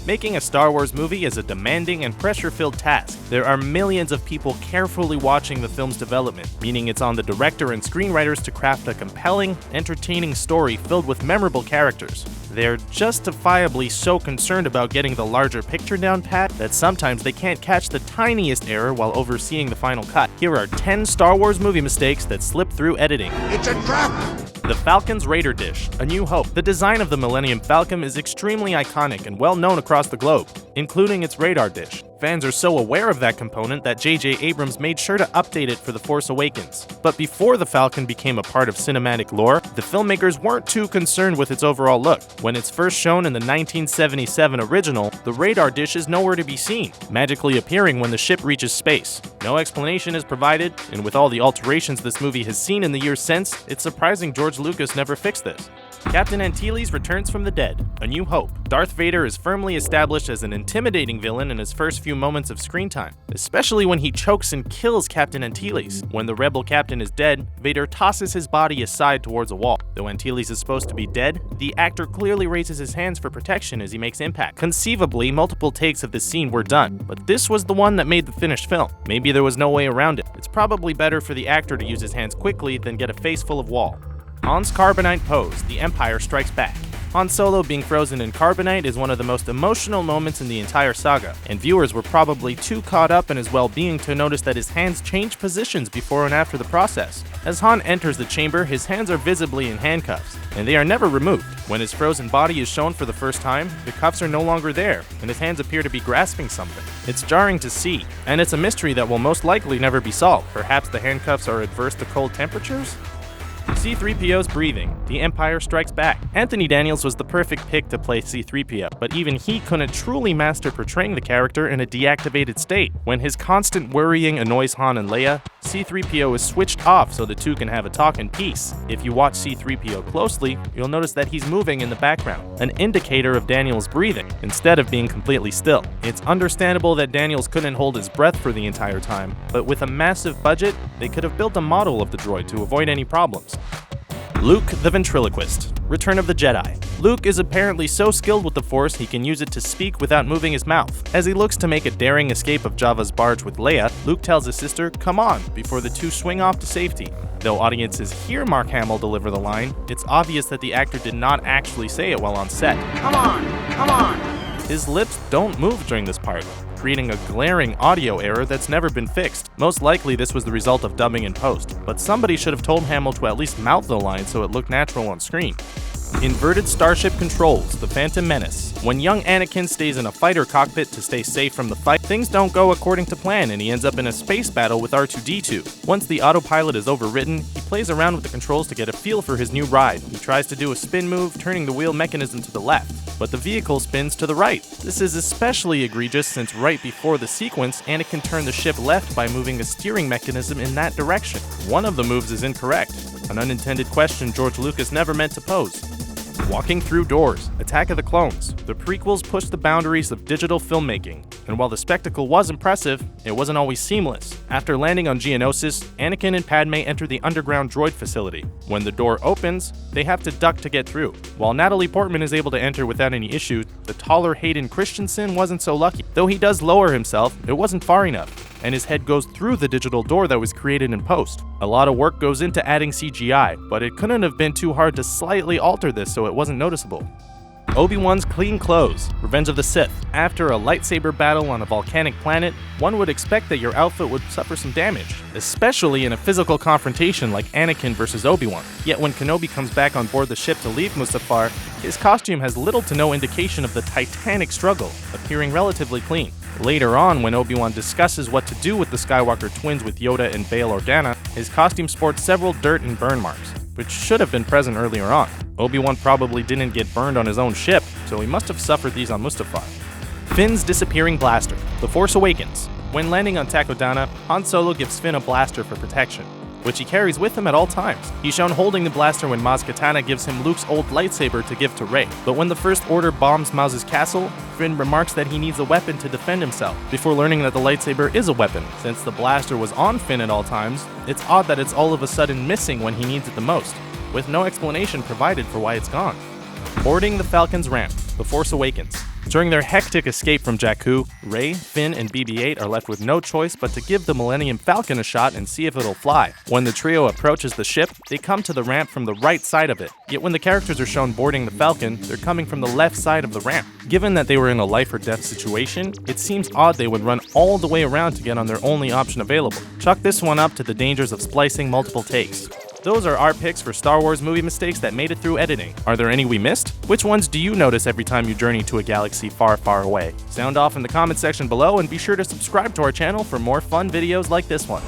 Making a Star Wars movie is a demanding and pressure-filled task. There are millions of people carefully watching the film's development, meaning it's on the director and screenwriters to craft a compelling, entertaining story filled with memorable characters. They're justifiably so concerned about getting the larger picture down pat that sometimes they can't catch the tiniest error while overseeing the final cut. Here are 10 Star Wars movie mistakes that slip through editing. It's a trap! The Falcon's Raider Dish, A New Hope. The design of the Millennium Falcon is extremely iconic and well known across the globe, including its radar dish. Fans are so aware of that component that J.J. Abrams made sure to update it for The Force Awakens. But before the Falcon became a part of cinematic lore, the filmmakers weren't too concerned with its overall look. When it's first shown in the 1977 original, the radar dish is nowhere to be seen, magically appearing when the ship reaches space. No explanation is provided, and with all the alterations this movie has seen in the years since, it's surprising George Lucas never fixed this. Captain Antilles returns from the dead, A New Hope. Darth Vader is firmly established as an intimidating villain in his first few moments of screen time, especially when he chokes and kills Captain Antilles. When the rebel captain is dead, Vader tosses his body aside towards a wall. Though Antilles is supposed to be dead, the actor clearly raises his hands for protection as he makes impact. Conceivably, multiple takes of this scene were done, but this was the one that made the finished film. Maybe there was no way around it. It's probably better for the actor to use his hands quickly than get a face full of wall. Han's Carbonite pose, The Empire Strikes Back. Han Solo being frozen in carbonite is one of the most emotional moments in the entire saga, and viewers were probably too caught up in his well-being to notice that his hands change positions before and after the process. As Han enters the chamber, his hands are visibly in handcuffs, and they are never removed. When his frozen body is shown for the first time, the cuffs are no longer there, and his hands appear to be grasping something. It's jarring to see, and it's a mystery that will most likely never be solved. Perhaps the handcuffs are adverse to cold temperatures? C-3PO's breathing, The Empire Strikes Back. Anthony Daniels was the perfect pick to play C-3PO, but even he couldn't truly master portraying the character in a deactivated state. When his constant worrying annoys Han and Leia, C-3PO is switched off so the two can have a talk in peace. If you watch C-3PO closely, you'll notice that he's moving in the background, an indicator of Daniels' breathing, instead of being completely still. It's understandable that Daniels couldn't hold his breath for the entire time, but with a massive budget, they could have built a model of the droid to avoid any problems. Luke the Ventriloquist, Return of the Jedi. Luke is apparently so skilled with the Force he can use it to speak without moving his mouth. As he looks to make a daring escape of Jabba's barge with Leia, Luke tells his sister, "Come on," before the two swing off to safety. Though audiences hear Mark Hamill deliver the line, it's obvious that the actor did not actually say it while on set. Come on! Come on! His lips don't move during this part, creating a glaring audio error that's never been fixed. Most likely this was the result of dubbing in post, but somebody should have told Hamill to at least mouth the line so it looked natural on screen. Inverted Starship controls, The Phantom Menace. When young Anakin stays in a fighter cockpit to stay safe from the fight, things don't go according to plan and he ends up in a space battle with R2-D2. Once the autopilot is overwritten, he plays around with the controls to get a feel for his new ride. He tries to do a spin move, turning the wheel mechanism to the left, but the vehicle spins to the right. This is especially egregious since right before the sequence, Anakin turned the ship left by moving the steering mechanism in that direction. One of the moves is incorrect, an unintended question George Lucas never meant to pose. Walking Through Doors, Attack of the Clones. The prequels pushed the boundaries of digital filmmaking, and while the spectacle was impressive, it wasn't always seamless. After landing on Geonosis, Anakin and Padme enter the underground droid facility. When the door opens, they have to duck to get through. While Natalie Portman is able to enter without any issue, the taller Hayden Christensen wasn't so lucky. Though he does lower himself, it wasn't far enough, and his head goes through the digital door that was created in post. A lot of work goes into adding CGI, but it couldn't have been too hard to slightly alter this so it wasn't noticeable. Obi-Wan's clean clothes, Revenge of the Sith. After a lightsaber battle on a volcanic planet, one would expect that your outfit would suffer some damage, especially in a physical confrontation like Anakin versus Obi-Wan. Yet when Kenobi comes back on board the ship to leave Mustafar, his costume has little to no indication of the titanic struggle, appearing relatively clean. Later on, when Obi-Wan discusses what to do with the Skywalker twins with Yoda and Bail Organa, his costume sports several dirt and burn marks, which should have been present earlier on. Obi-Wan probably didn't get burned on his own ship, so he must have suffered these on Mustafar. Finn's disappearing blaster, The Force Awakens. When landing on Takodana, Han Solo gives Finn a blaster for protection, which he carries with him at all times. He's shown holding the blaster when Maz Kanata gives him Luke's old lightsaber to give to Rey. But when the First Order bombs Maz's castle, Finn remarks that he needs a weapon to defend himself, before learning that the lightsaber is a weapon. Since the blaster was on Finn at all times, it's odd that it's all of a sudden missing when he needs it the most, with no explanation provided for why it's gone. Boarding the Falcon's ramp, The Force Awakens. During their hectic escape from Jakku, Rey, Finn, and BB-8 are left with no choice but to give the Millennium Falcon a shot and see if it'll fly. When the trio approaches the ship, they come to the ramp from the right side of it. Yet when the characters are shown boarding the Falcon, they're coming from the left side of the ramp. Given that they were in a life or death situation, it seems odd they would run all the way around to get on their only option available. Chalk this one up to the dangers of splicing multiple takes. Those are our picks for Star Wars movie mistakes that made it through editing. Are there any we missed? Which ones do you notice every time you journey to a galaxy far, far away? Sound off in the comment section below and be sure to subscribe to our channel for more fun videos like this one.